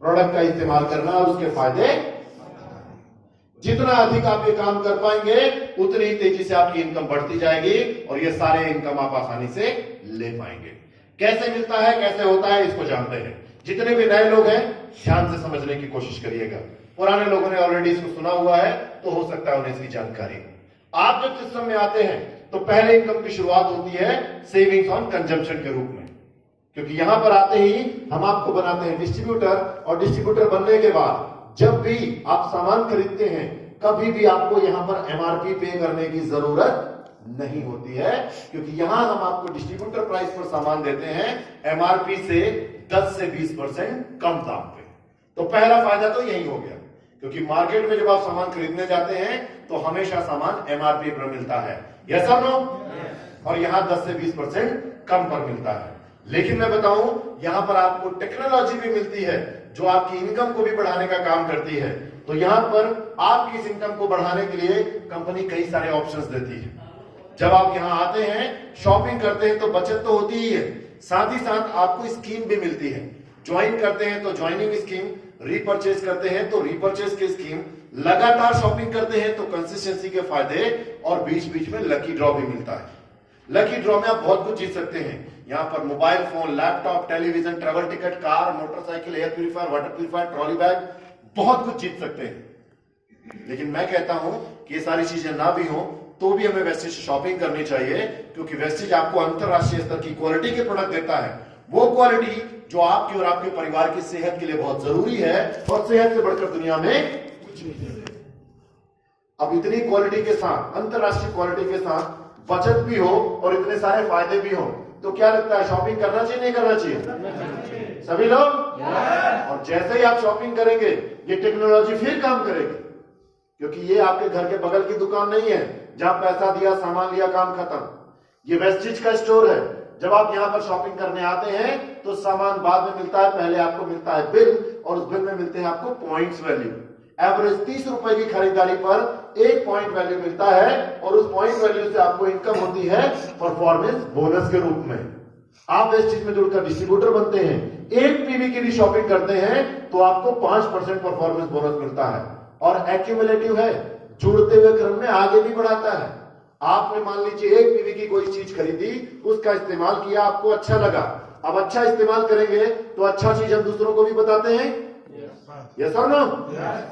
Product का इस्तेमाल करना और उसके फायदे। जितना अधिक आप ये काम कर पाएंगे उतनी ही तेजी से आपकी इनकम बढ़ती जाएगी और ये सारे इनकम आप आसानी से ले पाएंगे। कैसे मिलता है, कैसे होता है, इसको जानते हैं। जितने भी नए लोग हैं ध्यान से समझने की कोशिश करिएगा। पुराने लोगों ने ऑलरेडी इसको सुना हुआ है तो हो सकता है उन्हें इसकी जानकारी। आप जब सिस्टम में आते हैं तो पहले इनकम की शुरुआत होती है सेविंग्स ऑन कंजम्पशन के रूप में, क्योंकि यहां पर आते ही हम आपको बनाते हैं डिस्ट्रीब्यूटर, और डिस्ट्रीब्यूटर बनने के बाद जब भी आप सामान खरीदते हैं कभी भी आपको यहां पर एमआरपी पे करने की जरूरत नहीं होती है, क्योंकि यहां हम आपको डिस्ट्रीब्यूटर प्राइस पर सामान देते हैं एमआरपी से 10 से 20% कम दाम पे। तो पहला फायदा तो यही हो गया, क्योंकि मार्केट में जब आप सामान खरीदने जाते हैं तो हमेशा सामान एमआरपी पर मिलता है, यस और नो, और यहां 10 से 20% कम पर मिलता है। लेकिन मैं बताऊं यहां पर आपको टेक्नोलॉजी भी मिलती है जो आपकी इनकम को भी बढ़ाने का काम करती है। तो यहां पर आपकी इस इनकम को बढ़ाने के लिए कंपनी कई सारे ऑप्शंस देती है। जब आप यहां आते हैं शॉपिंग करते हैं तो बचत तो होती ही है, साथ ही साथ आपको स्कीम भी मिलती है। ज्वाइन करते हैं तो ज्वाइनिंग स्कीम, रीपरचेज करते हैं तो रीपरचेज की स्कीम, लगातार शॉपिंग करते हैं तो कंसिस्टेंसी के फायदे, और बीच बीच में लकी ड्रॉ भी मिलता है। लकी ड्रॉ में आप बहुत कुछ जीत सकते हैं। यहां पर mobile phone, laptop, television, travel ticket, car, motorcycle, air purifier, water purifier, trolley bag, बहुत कुछ जीत सकते हैं। लेकिन मैं कहता हूं कि ये सारी चीजें ना भी हो तो भी हमें वेस्टेज से शॉपिंग करनी चाहिए, क्योंकि वेस्टेज आपको अंतरराष्ट्रीय स्तर की क्वालिटी के प्रोडक्ट देता है। वो क्वालिटी जो आपकी और आपके परिवार की सेहत के लिए बहुत जरूरी है, और सेहत से बढ़कर दुनिया में कुछ नहीं है। अब इतनी क्वालिटी के साथ, अंतरराष्ट्रीय क्वालिटी के साथ बचत भी हो और इतने सारे फायदे भी हो, तो क्या लगता है शॉपिंग करना चाहिए नहीं करना चाहिए सभी लोग? और जैसे ही आप शॉपिंग करेंगे ये टेक्नोलॉजी फिर काम करेगी, क्योंकि ये आपके घर के बगल की दुकान नहीं है जहां पैसा दिया, सामान लिया, काम खत्म। ये वेस्टेज का स्टोर है। जब आप यहां पर शॉपिंग करने आते हैं तो सामान बाद में मिलता है, पहले आपको मिलता है बिल, और उस बिल में मिलते हैं आपको पॉइंट्स वैल्यू। एवरेज 30 रुपए की खरीदारी पर 1 पॉइंट वैल्यू मिलता है, और उस पॉइंट वैल्यू से आपको इनकम होती है परफॉर्मेंस बोनस के रूप में। आप वेस्टेज में जुड़कर डिस्ट्रीब्यूटर बनते हैं, 1 पीवी की भी शॉपिंग करते हैं तो आपको 5% परफॉर्मेंस बोनस मिलता है, और एक्यूमुलेटिव है, जुड़ते हुए क्रम में आगे भी बढ़ाता है। आपने मान लीजिए 1 पीवी की कोई चीज खरीदी, उसका इस्तेमाल किया, आपको अच्छा लगा, अब अच्छा इस्तेमाल करेंगे तो अच्छा चीज हम दूसरों को भी बताते हैं, यस और नो?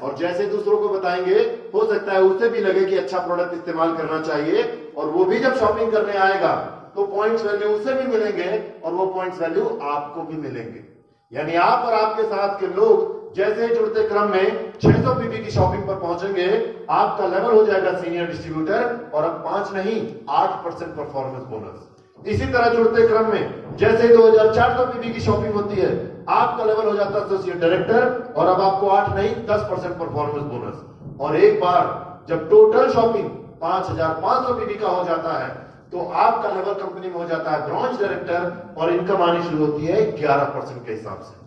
और जैसे दूसरों को बताएंगे हो सकता है उससे भी लगे कि अच्छा प्रोडक्ट इस्तेमाल करना चाहिए, और वो भी जब शॉपिंग करने आएगा तो पॉइंट्स वैल्यू उसे भी मिलेंगे और वो पॉइंट्स वैल्यू आपको भी मिलेंगे। यानी आप और आपके साथ के लोग जैसे जुड़ते क्रम में 600 पीवी की शॉपिंग पर पहुंचेंगे, आपका लेवल हो जाएगा सीनियर डिस्ट्रीब्यूटर, और अब 5 नहीं 8% परफॉर्मेंस बोनस। इसी तरह जुड़ते क्रम में जैसे 2400 पीवी की शॉपिंग होती है, आपका लेवल हो जाता है एसोसिएट डायरेक्टर, और अब आपको 8 नहीं 10% परफॉर्मेंस बोनस। और एक बार जब टोटल शॉपिंग 5500 पीवी का हो जाता है तो आपका लेवल कंपनी में हो जाता है ब्रॉन्ज डायरेक्टर, और इनकम आनी शुरू होती है 11% के हिसाब से।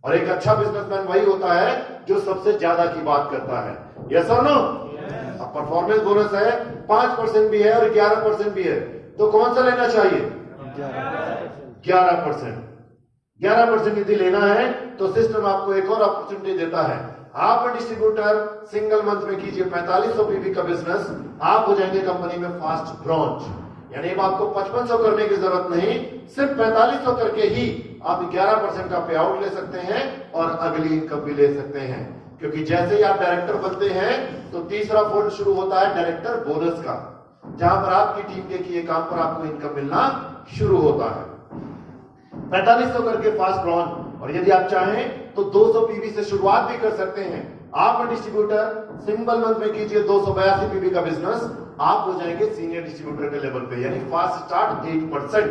और एक अच्छा बिजनेसमैन वही होता है जो सबसे ज्यादा की बात करता है, यस और नो? अब परफॉर्मेंस बोनस है, 5% भी है और 11% भी है, तो कौन सा लेना चाहिए? 11%। 11% यदि लेना है तो सिस्टम आपको एक और अपॉर्चुनिटी देता है। आप डिस्ट्रीब्यूटर सिंगल मंथ में कीजिए 4500 पीवी का बिजनेस, आप हो जाएंगे कंपनी में फास्ट ब्रॉन्ज। यानी अब आपको 5500 करने की जरूरत नहीं, सिर्फ 4500 करके ही आप 11% का पे आउट ले सकते हैं और अगली इनकम भी ले सकते हैं। क्योंकि जैसे ही आप डायरेक्टर बनते हैं तो तीसरा फोल्ड शुरू होता है डायरेक्टर बोनस का, जहां पर आपकी टीम के किए काम पर आपको इनकम मिलना शुरू होता है। 4500 करके फास्ट ब्रॉन्ज, और यदि आप चाहें तो 200 पीवी से शुरुआत भी कर सकते हैं। आप डिस्ट्रीब्यूटर सिंगल मंथ में कीजिए 282 पीवी का बिजनेस, आप हो जाएंगे सीनियर डिस्ट्रीब्यूटर के लेवल पे, यानी फास्ट स्टार्ट 8%।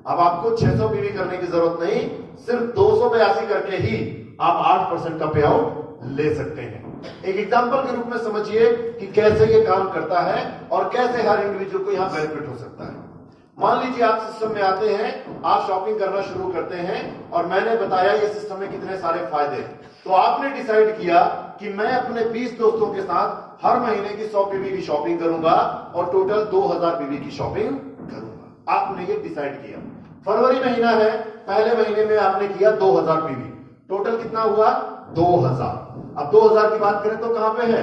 अब आपको 600 पीवी करने की जरूरत नहीं, सिर्फ 282 करके ही आप 8% का पे आउट ले सकते हैं। एक एग्जांपल के रूप में समझिए कि कैसे ये काम करता है और कैसे हर इंडिविजुअल को यहां बेनिफिट हो सकता है। मान लीजिए आप सिस्टम में आते हैं, आप शॉपिंग करना शुरू करते हैं, और मैंने बताया ये सिस्टम में कितने सारे फायदे हैं। तो आपने डिसाइड किया कि मैं अपने 20 दोस्तों के साथ हर महीने की 100 पीवी की शॉपिंग करूंगा और टोटल 2000 पीवी की शॉपिंग करूंगा। आपने ये डिसाइड किया। फरवरी महीना है, पहले महीने में आपने किया 2000 पीवी, टोटल कितना हुआ 2000। अब 2000 की बात करें तो कहां पे है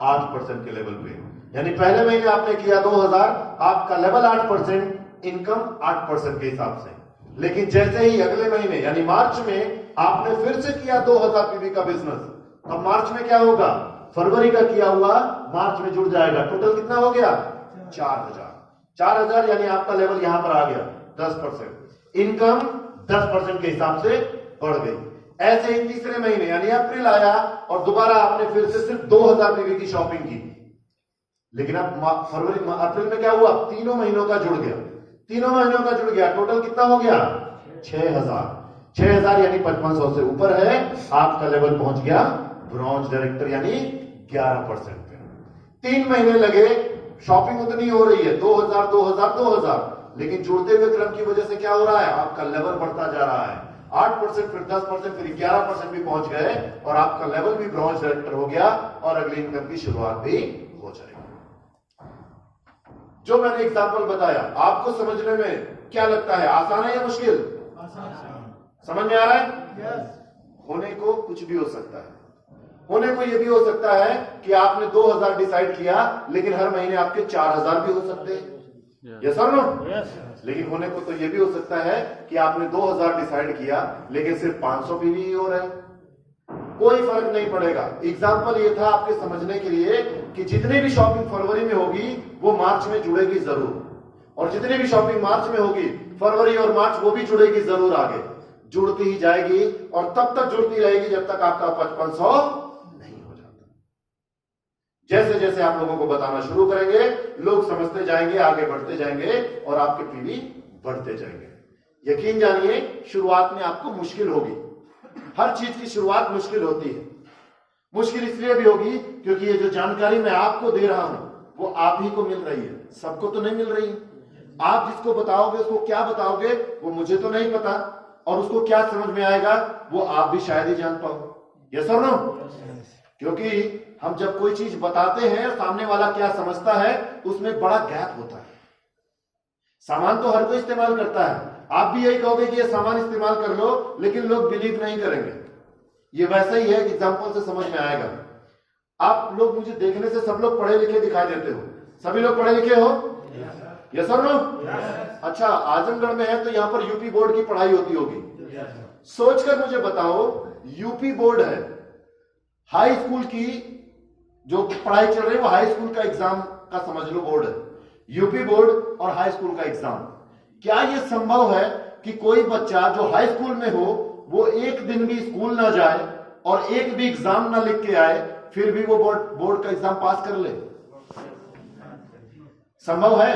8% के लेवल पे, यानी पहले महीने आपने किया 2000, आपका लेवल 8%, इनकम 8% के हिसाब से। लेकिन जैसे ही अगले महीने यानी मार्च में आपने फिर से किया 2000 पीवी का बिजनेस, अब मार्च में क्या होगा, फरवरी का किया हुआ मार्च में जुड़ जाएगा। टोटल कितना हो गया 4000 यानी आपका लेवल यहां पर आ गया 10%, इनकम 10% के हिसाब से बढ़ गई। ऐसे ही तीसरे महीने यानी अप्रैल आया और दोबारा आपने फिर से सिर्फ 2000 पीवी की शॉपिंग की, लेकिन अब फरवरी अप्रैल में क्या हुआ, तीनों महीनों का जुड़ गया, तीनों महीनों का जुड़ गया, टोटल कितना हो गया 6000 यानी 5500 से ऊपर है, आपका लेवल पहुंच गया ब्रॉन्ज डायरेक्टर यानी 11% पे। 3 महीने लगे, शॉपिंग उतनी हो रही है 2000, लेकिन जुड़ते हुए क्रम की वजह से क्या हो रहा है, आपका लेवल बढ़ता जा रहा है, 8% फिर 10% फिर 11% भी पहुंच गए और आपका लेवल भी ब्रॉन्ज डायरेक्टर हो गया और अगली इनकम की शुरुआत भी हो जाएगी। जो मैंने एग्जांपल बताया आपको समझने में क्या लगता है, आसान है या मुश्किल? समझ में आ रहा है? होने को कुछ भी हो सकता है, होने को यह भी हो सकता है कि आपने 2000 डिसाइड किया लेकिन हर महीने आपके 4000 भी हो सकते हैं, यस और नो? लेकिन होने को तो यह भी हो सकता है कि आपने 2000 डिसाइड किया लेकिन सिर्फ 500 पीवी ही हो रहे, कोई फर्क नहीं पड़ेगा। एग्जाम्पल ये था आपके समझने के लिए कि जितनी भी शॉपिंग फरवरी में होगी वो मार्च में जुड़ेगी जरूर, और जितनी भी शॉपिंग मार्च में होगी फरवरी और मार्च वो भी जुड़ेगी जरूर, आगे जुड़ती ही जाएगी और तब तक जुड़ती रहेगी जब तक आपका 5500 नहीं हो जाता। जैसे जैसे आप लोगों को बताना शुरू करेंगे लोग समझते जाएंगे, आगे बढ़ते जाएंगे और आपके पीवी बढ़ते जाएंगे। यकीन जानिए शुरुआत में आपको मुश्किल होगी, हर चीज की शुरुआत मुश्किल होती है। मुश्किल इसलिए भी होगी क्योंकि ये जो जानकारी मैं आपको दे रहा हूं वो आप ही को मिल रही है, सबको तो नहीं मिल रही। आप जिसको बताओगे उसको क्या बताओगे वो मुझे तो नहीं पता, और उसको क्या समझ में आएगा वो आप भी शायद ही जान पाओ, यस और नो? क्योंकि हम जब कोई चीज बताते हैं सामने वाला क्या समझता है उसमें बड़ा गैप होता है। सामान तो हर कोई इस्तेमाल करता है, आप भी यही कहोगे कि ये सामान इस्तेमाल कर लो, लेकिन लोग बिलीव नहीं करेंगे। ये वैसा ही है, एग्जाम्पल से समझ में आएगा। आप लोग मुझे देखने से सब लोग पढ़े लिखे दिखाई देते हो, सभी लोग पढ़े लिखे हो, यस और नो? अच्छा, आजमगढ़ में है तो यहाँ पर यूपी बोर्ड की पढ़ाई होती होगी। सोचकर मुझे बताओ, यूपी बोर्ड है, हाई स्कूल की जो पढ़ाई चल रही है वो हाई स्कूल का एग्जाम का समझ लो बोर्ड है, यूपी बोर्ड और हाई स्कूल का एग्जाम। क्या यह संभव है कि कोई बच्चा जो हाई स्कूल में हो वो एक दिन भी स्कूल ना जाए और एक भी एग्जाम ना लिख के आए फिर भी वो बोर्ड का एग्जाम पास कर ले? संभव है?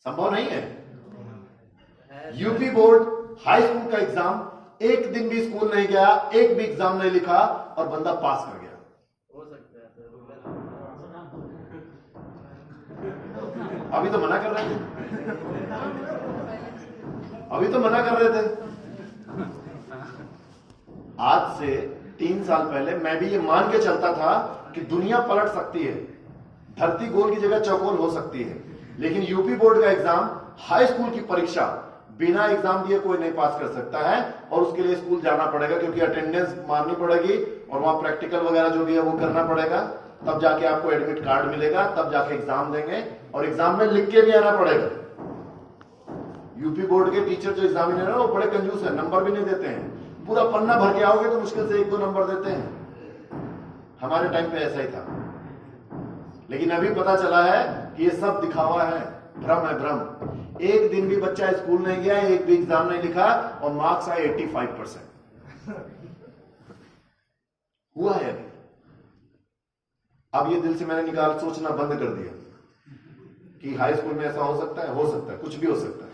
संभव नहीं है। यूपी बोर्ड हाई स्कूल का एग्जाम, एक दिन भी स्कूल नहीं गया, एक भी एग्जाम नहीं लिखा और बंदा पास कर गया। हो सकता है अभी तो मना कर रहे थे, अभी तो मना कर रहे थे। आज से 3 साल पहले मैं भी ये मान के चलता था कि दुनिया पलट सकती है, धरती गोल की जगह चौकोर हो सकती है, लेकिन यूपी बोर्ड का एग्जाम, हाई स्कूल की परीक्षा बिना एग्जाम दिए कोई नहीं पास कर सकता है, और उसके लिए स्कूल जाना पड़ेगा क्योंकि अटेंडेंस मारनी पड़ेगी और वहां प्रैक्टिकल वगैरह जो भी है वो करना पड़ेगा, तब जाके आपको एडमिट कार्ड मिलेगा, तब जाके एग्जाम देंगे और एग्जाम में लिख के भी आना पड़ेगा। यूपी बोर्ड के टीचर जो एग्जामिनर है वो बड़े कंजूस है, नंबर भी नहीं देते हैं, पूरा पन्ना भर के आओगे तो मुश्किल से 1-2 नंबर देते हैं। हमारे टाइम पे ऐसा ही था, लेकिन अभी पता चला है कि ये सब दिखावा है, भ्रम है, भ्रम। एक दिन भी बच्चा स्कूल नहीं गया, एक भी एग्जाम नहीं लिखा और मार्क्स आए 85%। हुआ है अभी। अब ये दिल से मैंने निकाल सोचना बंद कर दिया कि हाई स्कूल में ऐसा हो सकता है, कुछ भी हो सकता है।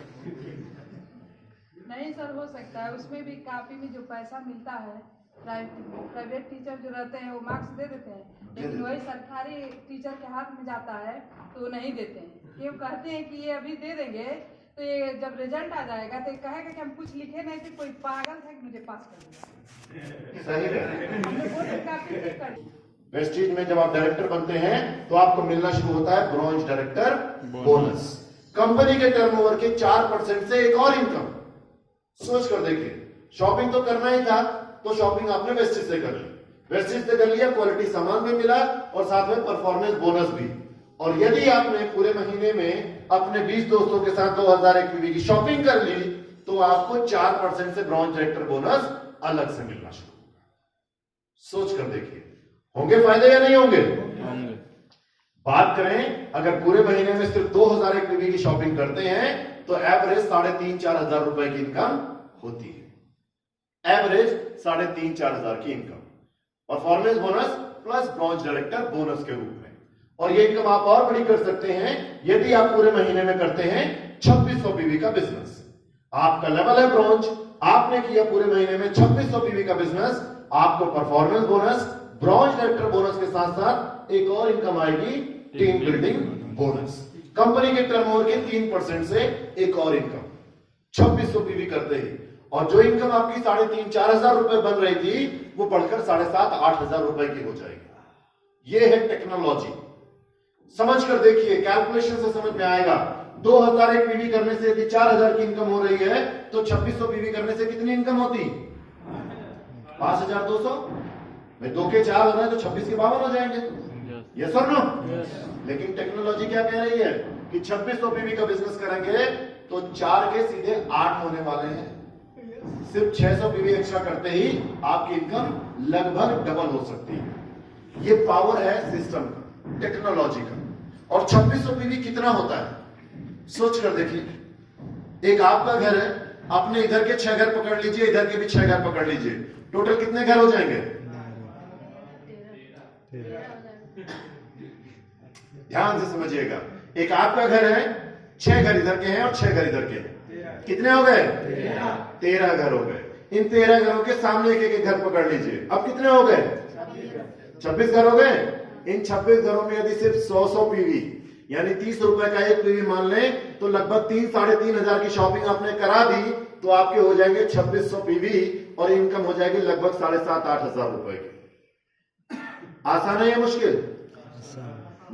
नहीं सर, हो सकता है, उसमें भी काफी में जो पैसा मिलता है, प्राइवेट टीचर जो रहते हैं वो मार्क्स दे देते हैं, लेकिन वही सरकारी टीचर के हाथ में जाता है तो वो नहीं देते हैं। ये कहते हैं कि ये अभी दे देंगे तो ये जब रिजल्ट आ जाएगा तो ये कहेगा कि हम कुछ लिखे नहीं थे, कोई पागल था कि मुझे पास कर दिया। सही है। हमने वो काफी कर वेस्टीज में जब आप डायरेक्टर बनते हैं तो आपको मिलना शुरू होता है ब्रॉन्ज डायरेक्टर बोनस। कंपनी के टर्नओवर के 4% से एक और इनकम। सोच कर देखिए, शॉपिंग तो करना ही था, तो शॉपिंग आपने वेस्टेज से कर ली, वेस्टेज से कर लिया, क्वालिटी सामान भी मिला और साथ में परफॉर्मेंस बोनस भी। और यदि आपने पूरे महीने में अपने 20 दोस्तों के साथ 2000 एक्टिविटी की शॉपिंग कर ली, तो आपको 4% से ब्रॉन्ज डायरेक्टर बोनस अलग से मिलना शुरू। सोच कर देखिए, होंगे फायदे या नहीं होंगे? बात करें, अगर पूरे महीने में सिर्फ 2000 एक्टिविटी की शॉपिंग करते हैं तो एवरेज 3,500-4 हजार रुपए की इनकम होती है। एवरेज 3,500-4 हजार की income, performance bonus plus bronze director bonus के रूप में। और ये इनकम आप और बड़ी कर सकते हैं यदि आप पूरे महीने में करते हैं 2600 पीवी का बिजनेस। आपका लेवल है ब्रॉन्ज, आपने किया पूरे महीने में 2600 पीवी का बिजनेस, आपको performance bonus, bronze director bonus के साथ साथ एक और इनकम आएगी, टीम बिल्डिंग बोनस। कंपनी के टर्नओवर के 3% से एक और इनकम 2600 पीवी करते ही, और जो इनकम आपकी 3,500-4 हजार रुपए बन रही थी वो बढ़कर 7,500-8 हजार रुपए की हो जाएगी। ये है टेक्नोलॉजी। समझ कर देखिए, कैलकुलेशन से समझ में आएगा। 2000 एक पीवी करने से यदि 4000 की इनकम हो रही है तो 2600 पीवी करने से कितनी इनकम होती? 5,200। भाई 2 के 4 हो रहे हैं तो 26 के 52 हो जाएंगे। यस और नो? लेकिन टेक्नोलॉजी क्या कह रही है कि 2600 पीवी का बिजनेस करेंगे तो 4 के सीधे 8 होने वाले हैं। सिर्फ 600 पीवी एक्स्ट्रा करते ही आपकी इनकम लगभग डबल हो सकती है। ये पावर है सिस्टम का, टेक्नोलॉजी का। और 2600 पीवी कितना होता है सोच कर देखिए। एक आपका घर है, अपने इधर के 6 घर पकड़ लीजिए, इधर के भी 6 घर पकड़ लीजिए, टोटल कितने घर हो जाएंगे? ध्यान से समझिएगा। एक आपका घर है, 6 घर इधर के हैं और 6 घर इधर के हैं, कितने हो गए? 13 घर हो गए। इन 13 घरों के सामने एक घर पकड़ लीजिए, अब कितने हो गए? 26 घर हो गए। इन 26 घरों में यदि सिर्फ 100 पीवी यानी 30 रुपए का एक पीवी मान लें तो लगभग 3-3.5 हजार की शॉपिंग आपने करा दी तो आपके हो जाएंगे 2600 पीवी और इनकम हो जाएगी लगभग 7,500-8 हजार रुपए की। आसान है या मुश्किल?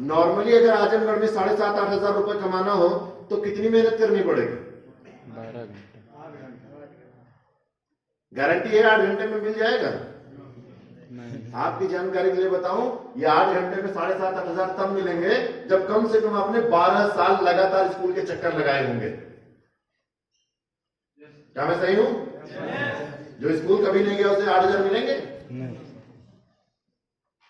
नॉर्मली अगर आजमगढ़ में 7,500-8 हजार रुपए कमाना हो तो कितनी मेहनत करनी पड़ेगी? 12 घंटे। गारंटी है 8 घंटे में मिल जाएगा? आपकी जानकारी के लिए बताऊं, ये 8 घंटे में 7,500-8 हजार तब मिलेंगे जब कम से कम आपने 12 साल लगातार स्कूल के चक्कर लगाए होंगे। क्या मैं सही हूं? जो स्कूल कभी नहीं गया उसे 8,000 मिलेंगे?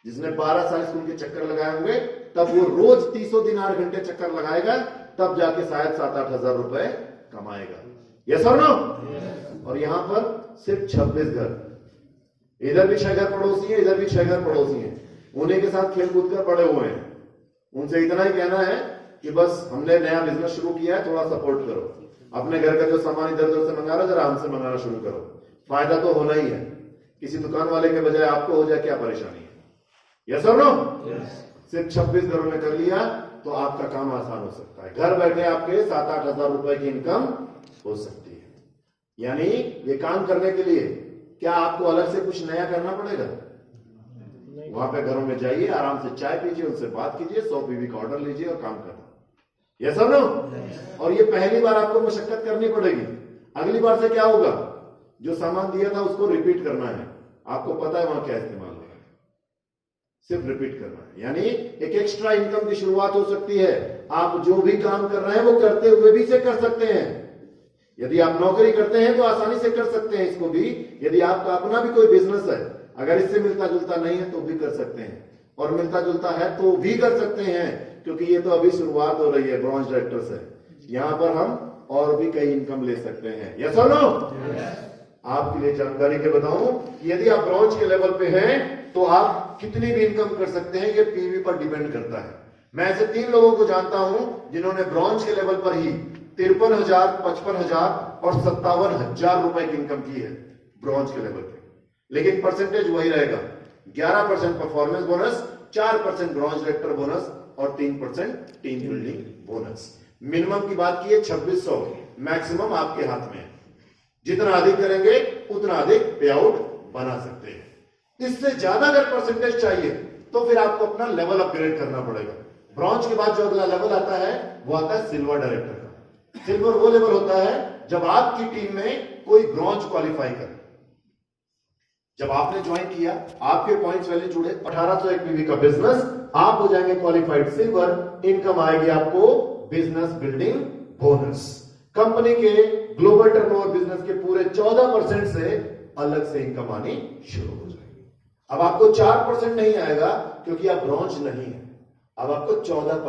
जिसने 12 साल स्कूल के चक्कर लगाए होंगे तब वो रोज 30 दिन 8 घंटे चक्कर लगाएगा, तब जाके शायद 7-8 हजार रुपए कमाएगा। यस और नो? और यहां पर सिर्फ 26 घर, इधर भी 6 घर पड़ोसी हैं, इधर भी 6 घर पड़ोसी हैं, उन्हीं के साथ खेल कूद कर पड़े हुए हैं। उनसे इतना ही कहना है कि बस हमने नया बिजनेस शुरू किया है, थोड़ा सपोर्ट करो, अपने घर का जो सामान इधर उधर से मंगा रहे हो जरा हमसे मंगाना शुरू करो, फायदा तो होना ही है। किसी दुकान वाले के बजाय आपको हो जाए, क्या परेशानी है? यस और नो? सिर्फ 26 घरों में कर लिया तो आपका काम आसान हो सकता है। घर बैठे आपके 7-8 हजार रुपए की इनकम हो सकती है। यानी ये काम करने के लिए क्या आपको अलग से कुछ नया करना पड़ेगा? वहां पे घरों में जाइए, आराम से चाय पीजिए, उनसे बात कीजिए, 100 पीवी का ऑर्डर लीजिए और काम करना। यस और नो? और ये पहली बार आपको मशक्कत करनी पड़ेगी। अगली बार से क्या होगा? जो सामान दिया था उसको रिपीट करना है, आपको पता है वहां क्या इस्तेमाल हो रहा है, सिर्फ रिपीट करना है। यानी एक एक्स्ट्रा इनकम की शुरुआत हो सकती है। आप जो भी काम कर रहे हैं वो करते हुए भी से कर सकते हैं। यदि आप नौकरी करते हैं तो आसानी से कर सकते हैं इसको भी। यदि आपका अपना भी कोई बिजनेस है, अगर इससे मिलता जुलता नहीं है तो भी कर सकते हैं, और मिलता जुलता है तो भी कर सकते हैं, क्योंकि ये तो अभी शुरुआत हो रही है ब्रॉन्ज डायरेक्टर से। यहां पर हम और भी कई इनकम ले सकते हैं। यस और नो? आपके लिए जानकारी के बताऊं, यदि आप ब्रॉन्ज के लेवल पे हैं तो आप कितनी भी इनकम कर सकते हैं, ये पीवी पर डिपेंड करता है। मैं ऐसे 3 लोगों को जानता हूं जिन्होंने ब्रॉन्ज के लेवल पर ही 53,000, 55,000 और 57,000 रुपए की इनकम की है ब्रॉन्ज के लेवल पे। लेकिन परसेंटेज वही रहेगा, 11% performance bonus, 4% bronze director bonus और 3% टीम बिल्डिंग बोनस। मिनिमम की बात की है 2600, मैक्सिमम आपके हाथ में है। जितना अधिक करेंगे उतना अधिक पे आउट बना सकते हैं। इससे ज्यादा अगर परसेंटेज चाहिए तो फिर आपको अपना लेवल अपग्रेड करना पड़ेगा। ब्रॉन्ज के बाद जो अगला लेवल आता है वो आता है सिल्वर डायरेक्टर का। सिल्वर वो लेवल होता है जब आपकी टीम में कोई ब्रॉन्ज क्वालिफाई करे। जब आपने ज्वाइन किया, आपके पॉइंट्स वैल्यू जुड़े, 1800 एकपीवी का बिजनेस, आप हो जाएंगे क्वालिफाइड सिल्वर, इनकम आएगी आपको बिजनेस बिल्डिंग बोनस। कंपनी के ग्लोबल टर्नओवर बिजनेस के पूरे 14% से अलग से इनकम आनी शुरू हो जाएगी। अब आपको 4% नहीं आएगा क्योंकि आप ब्रॉन्ज नहीं है, अब आपको 14%